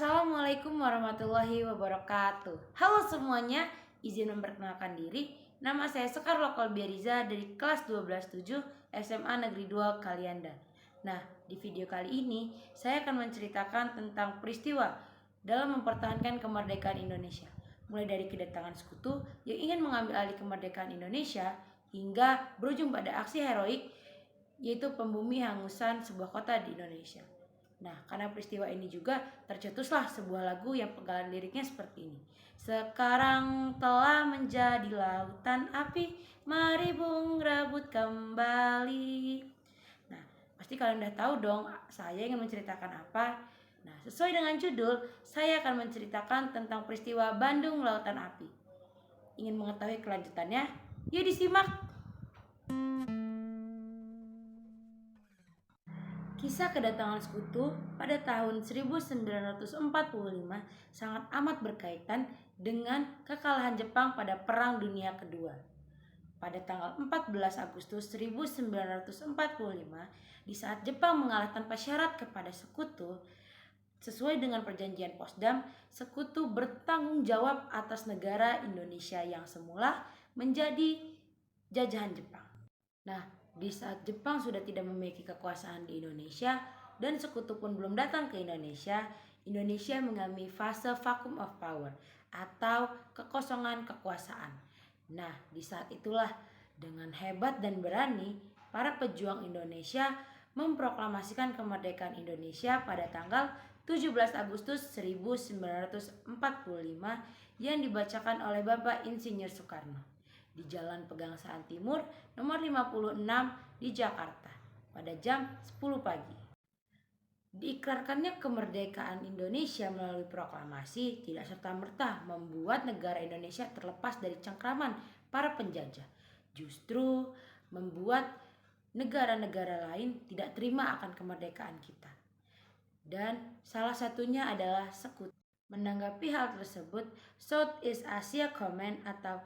Assalamualaikum warahmatullahi wabarakatuh. Halo semuanya, izin memperkenalkan diri. Nama saya Sekar Lokal Biariza dari kelas 12-7 SMA Negeri 2 Kalianda. Nah, di video kali ini saya akan menceritakan tentang peristiwa dalam mempertahankan kemerdekaan Indonesia. Mulai dari kedatangan sekutu yang ingin mengambil alih kemerdekaan Indonesia hingga berujung pada aksi heroik yaitu pembumi hangusan sebuah kota di Indonesia. Nah, karena peristiwa ini juga tercetuslah sebuah lagu yang penggalan liriknya seperti ini. Sekarang telah menjadi lautan api, mari bung rebut kembali. Nah, pasti kalian udah tahu dong saya ingin menceritakan apa. Nah, sesuai dengan judul, saya akan menceritakan tentang peristiwa Bandung Lautan Api. Ingin mengetahui kelanjutannya? Yuk disimak! Kisah kedatangan sekutu pada tahun 1945 sangat amat berkaitan dengan kekalahan Jepang pada Perang Dunia Kedua. Pada tanggal 14 Agustus 1945, di saat Jepang mengalah tanpa syarat kepada sekutu, sesuai dengan perjanjian Potsdam, sekutu bertanggung jawab atas negara Indonesia yang semula menjadi jajahan Jepang. Nah, di saat Jepang sudah tidak memiliki kekuasaan di Indonesia dan sekutu pun belum datang ke Indonesia, Indonesia mengalami fase vacuum of power atau kekosongan kekuasaan. Nah, di saat itulah dengan hebat dan berani, para pejuang Indonesia memproklamasikan kemerdekaan Indonesia pada tanggal 17 Agustus 1945 yang dibacakan oleh Bapak Insinyur Soekarno di Jalan Pegangsaan Timur nomor 56 di Jakarta pada jam 10 pagi. Diikrarkannya kemerdekaan Indonesia melalui proklamasi tidak serta-merta membuat negara Indonesia terlepas dari cengkraman para penjajah. Justru membuat negara-negara lain tidak terima akan kemerdekaan kita. Dan salah satunya adalah sekutu. Menanggapi hal tersebut, Southeast Asia Command atau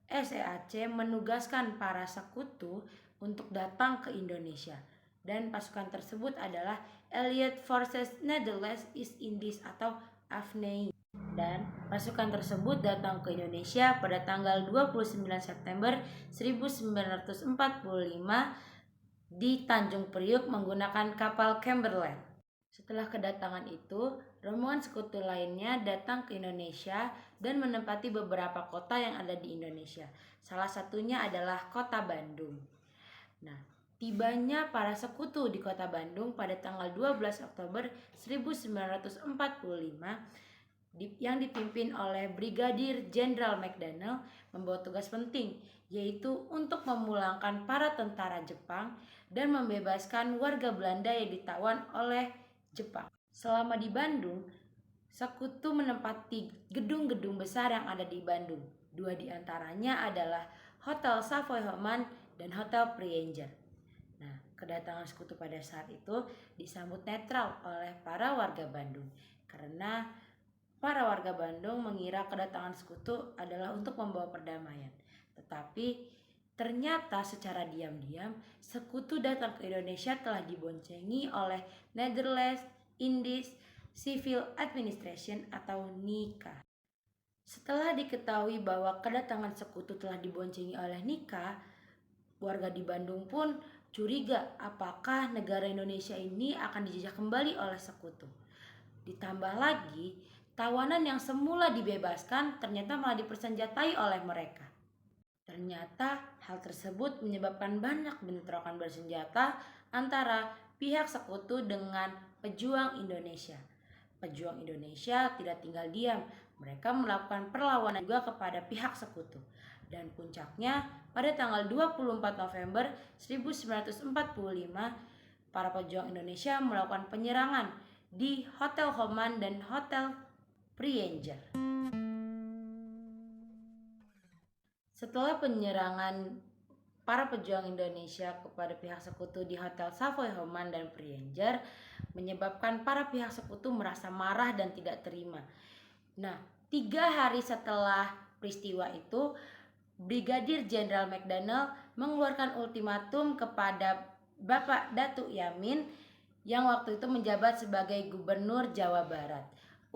SEAC menugaskan para sekutu untuk datang ke Indonesia, dan pasukan tersebut adalah Allied Forces Netherlands East Indies atau AFNI. Dan pasukan tersebut datang ke Indonesia pada tanggal 29 September 1945 di Tanjung Priuk menggunakan kapal Cumberland. Setelah kedatangan itu, rombongan sekutu lainnya datang ke Indonesia dan menempati beberapa kota yang ada di Indonesia. Salah satunya adalah kota Bandung. Nah, tibanya para sekutu di kota Bandung pada tanggal 12 Oktober 1945 yang dipimpin oleh Brigadir Jenderal McDonnell membawa tugas penting, yaitu untuk memulangkan para tentara Jepang dan membebaskan warga Belanda yang ditawan oleh Jepang. Selama di Bandung, sekutu menempati gedung-gedung besar yang ada di Bandung. Dua di antaranya adalah Hotel Savoy Homan dan Hotel Prienjer. Nah, kedatangan sekutu pada saat itu disambut netral oleh para warga Bandung karena para warga Bandung mengira kedatangan sekutu adalah untuk membawa perdamaian. Tetapi ternyata secara diam-diam sekutu datang ke Indonesia telah diboncengi oleh Netherlands Indies Civil Administration atau NICA. Setelah diketahui bahwa kedatangan sekutu telah diboncengi oleh NICA, warga di Bandung pun curiga apakah negara Indonesia ini akan dijajah kembali oleh sekutu. Ditambah lagi, tawanan yang semula dibebaskan ternyata malah dipersenjatai oleh mereka. Ternyata hal tersebut menyebabkan banyak bentrokan bersenjata antara pihak sekutu dengan pejuang Indonesia. Pejuang Indonesia tidak tinggal diam, mereka melakukan perlawanan juga kepada pihak sekutu. Dan puncaknya pada tanggal 24 November 1945, para pejuang Indonesia melakukan penyerangan di Hotel Homan dan Hotel Prienjer. Setelah penyerangan para pejuang Indonesia kepada pihak sekutu di Hotel Savoy Homan dan Prienjer menyebabkan para pihak sekutu merasa marah dan tidak terima. Nah, 3 hari setelah peristiwa itu, Brigadir Jenderal McDonnell mengeluarkan ultimatum kepada Bapak Datuk Yamin yang waktu itu menjabat sebagai Gubernur Jawa Barat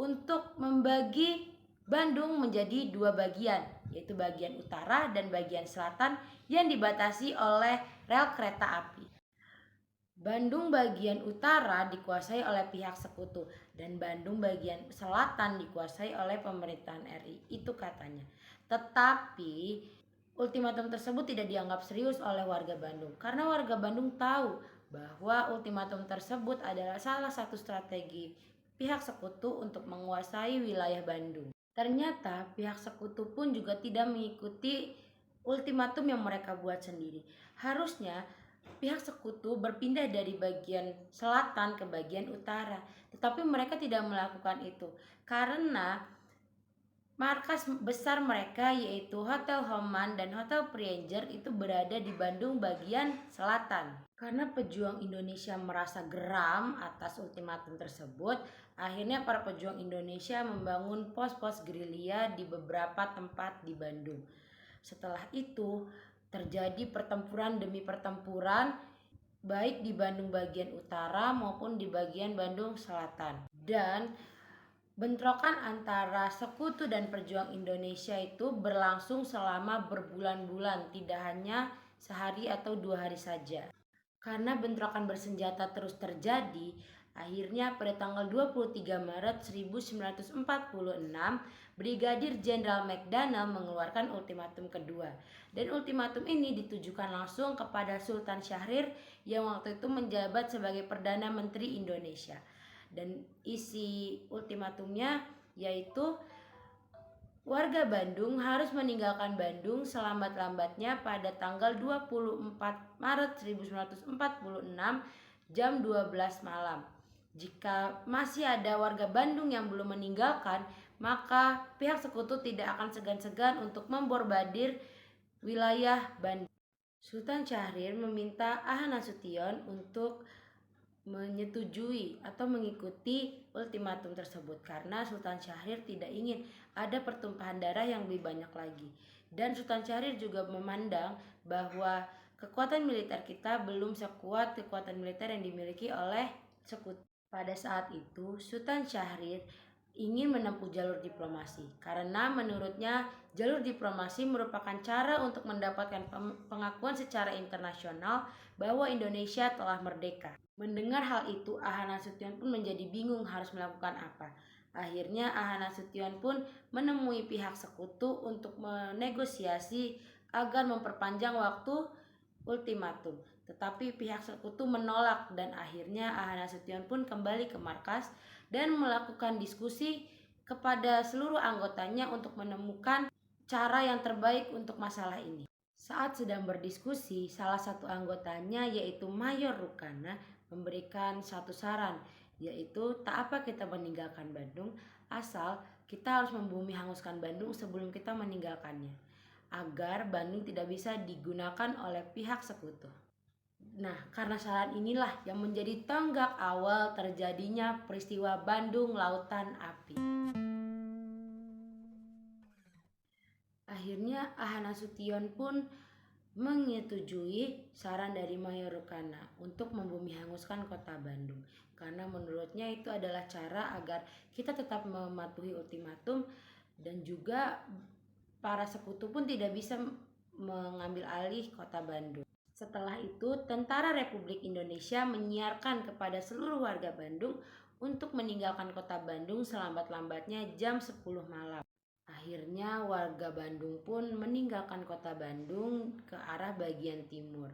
untuk membagi Bandung menjadi dua bagian, yaitu bagian utara dan bagian selatan yang dibatasi oleh rel kereta api. Bandung bagian utara dikuasai oleh pihak sekutu dan Bandung bagian selatan dikuasai oleh pemerintahan RI, itu katanya. Tetapi ultimatum tersebut tidak dianggap serius oleh warga Bandung karena warga Bandung tahu bahwa ultimatum tersebut adalah salah satu strategi pihak sekutu untuk menguasai wilayah Bandung. Ternyata pihak sekutu pun juga tidak mengikuti ultimatum yang mereka buat sendiri. Harusnya pihak sekutu berpindah dari bagian selatan ke bagian utara, tetapi mereka tidak melakukan itu karena markas besar mereka yaitu Hotel Homan dan Hotel Prienjer itu berada di Bandung bagian selatan. Karena pejuang Indonesia merasa geram atas ultimatum tersebut, akhirnya para pejuang Indonesia membangun pos-pos gerilya di beberapa tempat di Bandung. Setelah itu terjadi pertempuran demi pertempuran baik di Bandung bagian utara maupun di bagian Bandung selatan. Dan bentrokan antara sekutu dan pejuang Indonesia itu berlangsung selama berbulan-bulan, tidak hanya sehari atau 2 hari saja. Karena bentrokan bersenjata terus terjadi, akhirnya pada tanggal 23 Maret 1946, Brigadir Jenderal McDonnell mengeluarkan ultimatum kedua. Dan ultimatum ini ditujukan langsung kepada Sultan Syahrir yang waktu itu menjabat sebagai Perdana Menteri Indonesia. Dan isi ultimatumnya yaitu warga Bandung harus meninggalkan Bandung selambat-lambatnya pada tanggal 24 Maret 1946 jam 12 malam. Jika masih ada warga Bandung yang belum meninggalkan, maka pihak sekutu tidak akan segan-segan untuk memborbardir wilayah Bandung. Sultan Syahrir meminta Aha Nasution untuk menyetujui atau mengikuti ultimatum tersebut karena Sultan Syahrir tidak ingin ada pertumpahan darah yang lebih banyak lagi. Dan Sultan Syahrir juga memandang bahwa kekuatan militer kita belum sekuat kekuatan militer yang dimiliki oleh sekutu. Pada saat itu Sultan Syahrir ingin menempuh jalur diplomasi karena menurutnya jalur diplomasi merupakan cara untuk mendapatkan pengakuan secara internasional bahwa Indonesia telah merdeka. Mendengar hal itu, Aha Nasution pun menjadi bingung harus melakukan apa. Akhirnya Aha Nasution pun menemui pihak sekutu untuk menegosiasi agar memperpanjang waktu ultimatum. Tetapi pihak sekutu menolak dan akhirnya Aha Nasution pun kembali ke markas dan melakukan diskusi kepada seluruh anggotanya untuk menemukan cara yang terbaik untuk masalah ini. Saat sedang berdiskusi, salah satu anggotanya yaitu Mayor Rukana memberikan satu saran, yaitu tak apa kita meninggalkan Bandung asal kita harus membumi hanguskan Bandung sebelum kita meninggalkannya, agar Bandung tidak bisa digunakan oleh pihak sekutu. Nah, karena saran inilah yang menjadi tonggak awal terjadinya peristiwa Bandung Lautan Api. Akhirnya Aha Nasution pun menyetujui saran dari Mayor Rukana untuk membumi hanguskan kota Bandung karena menurutnya itu adalah cara agar kita tetap mematuhi ultimatum dan juga para sekutu pun tidak bisa mengambil alih kota Bandung. Setelah itu, Tentara Republik Indonesia menyiarkan kepada seluruh warga Bandung untuk meninggalkan kota Bandung selambat-lambatnya jam 10 malam. Akhirnya warga Bandung pun meninggalkan kota Bandung ke arah bagian timur.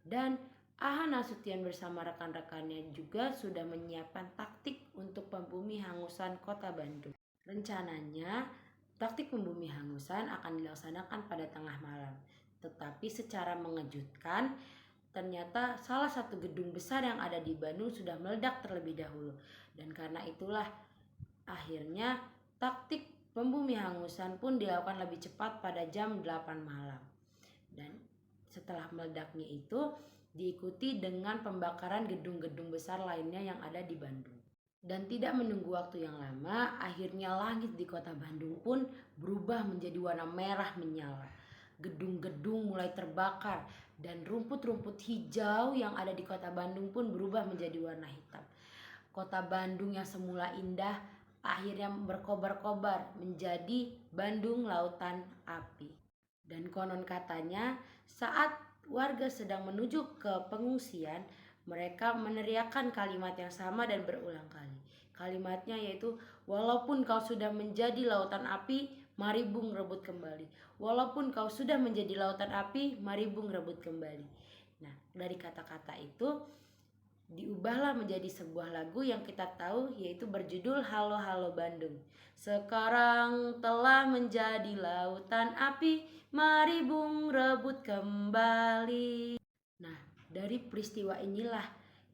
Dan Aha Nasution bersama rekan-rekannya juga sudah menyiapkan taktik untuk pembumi hangusan kota Bandung. Rencananya, taktik pembumi hangusan akan dilaksanakan pada tengah malam. Tetapi secara mengejutkan, ternyata salah satu gedung besar yang ada di Bandung sudah meledak terlebih dahulu. Dan karena itulah akhirnya taktik pembumi hangusan pun dilakukan lebih cepat pada jam 8 malam. Dan setelah meledaknya itu diikuti dengan pembakaran gedung-gedung besar lainnya yang ada di Bandung. Dan tidak menunggu waktu yang lama, akhirnya langit di kota Bandung pun berubah menjadi warna merah menyala. Gedung-gedung mulai terbakar dan rumput-rumput hijau yang ada di kota Bandung pun berubah menjadi warna hitam. Kota Bandung yang semula indah akhirnya berkobar-kobar menjadi Bandung Lautan Api. Dan konon katanya saat warga sedang menuju ke pengungsian, mereka meneriakkan kalimat yang sama dan berulang kali. Kalimatnya yaitu, walaupun kau sudah menjadi lautan api, mari bung rebut kembali. Walaupun kau sudah menjadi lautan api, mari bung rebut kembali. Nah, dari kata-kata itu diubahlah menjadi sebuah lagu yang kita tahu, yaitu berjudul Halo Halo Bandung. Sekarang telah menjadi lautan api, mari bung rebut kembali. Nah, dari peristiwa inilah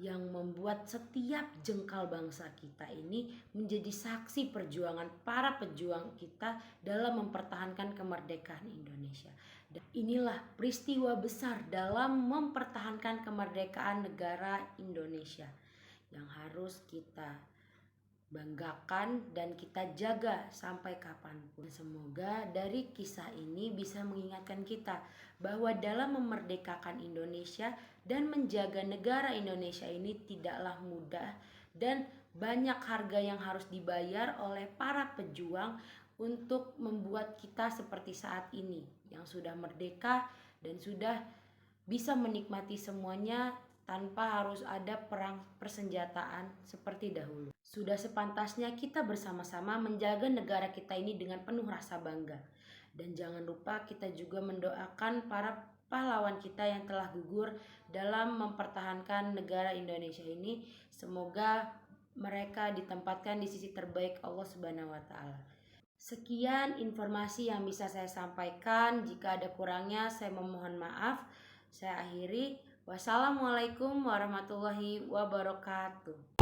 yang membuat setiap jengkal bangsa kita ini menjadi saksi perjuangan para pejuang kita dalam mempertahankan kemerdekaan Indonesia. Dan inilah peristiwa besar dalam mempertahankan kemerdekaan negara Indonesia yang harus kita banggakan dan kita jaga sampai kapanpun. Semoga dari kisah ini bisa mengingatkan kita bahwa dalam memerdekakan Indonesia dan menjaga negara Indonesia ini tidaklah mudah, dan banyak harga yang harus dibayar oleh para pejuang untuk membuat kita seperti saat ini yang sudah merdeka dan sudah bisa menikmati semuanya tanpa harus ada perang persenjataan seperti dahulu. Sudah sepantasnya kita bersama-sama menjaga negara kita ini dengan penuh rasa bangga. Dan jangan lupa kita juga mendoakan para pahlawan kita yang telah gugur dalam mempertahankan negara Indonesia ini. Semoga mereka ditempatkan di sisi terbaik Allah Subhanahu wa taala. Sekian informasi yang bisa saya sampaikan. Jika ada kurangnya saya memohon maaf. Saya akhiri. Wassalamualaikum warahmatullahi wabarakatuh.